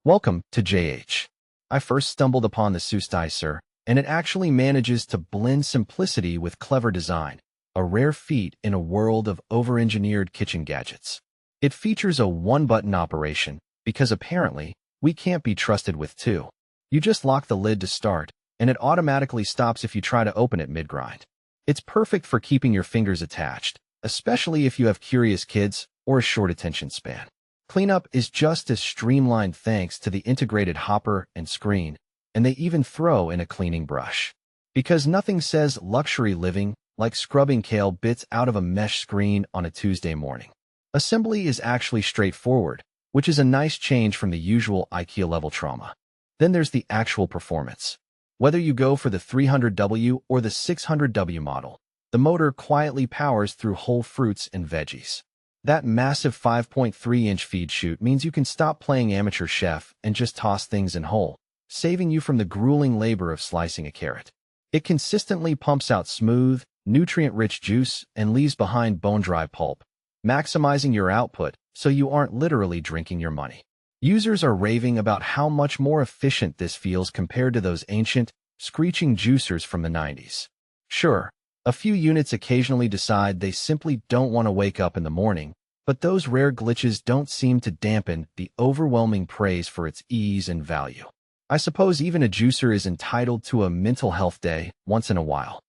Welcome to JH. I first stumbled upon the SUSTEAS, and it actually manages to blend simplicity with clever design, a rare feat in a world of over-engineered kitchen gadgets. It features a one-button operation, because apparently, we can't be trusted with two. You just lock the lid to start, and it automatically stops if you try to open it mid-grind. It's perfect for keeping your fingers attached, especially if you have curious kids or a short attention span. Cleanup is just as streamlined thanks to the integrated hopper and screen, and they even throw in a cleaning brush. Because nothing says luxury living like scrubbing kale bits out of a mesh screen on a Tuesday morning. Assembly is actually straightforward, which is a nice change from the usual IKEA-level trauma. Then there's the actual performance. Whether you go for the 300W or the 600W model, the motor quietly powers through whole fruits and veggies. That massive 5.3-inch feed chute means you can stop playing amateur chef and just toss things in whole, saving you from the grueling labor of slicing a carrot. It consistently pumps out smooth, nutrient-rich juice and leaves behind bone-dry pulp, maximizing your output so you aren't literally drinking your money. Users are raving about how much more efficient this feels compared to those ancient, screeching juicers from the 90s. Sure, a few units occasionally decide they simply don't want to wake up in the morning, but those rare glitches don't seem to dampen the overwhelming praise for its ease and value. I suppose even a juicer is entitled to a mental health day once in a while.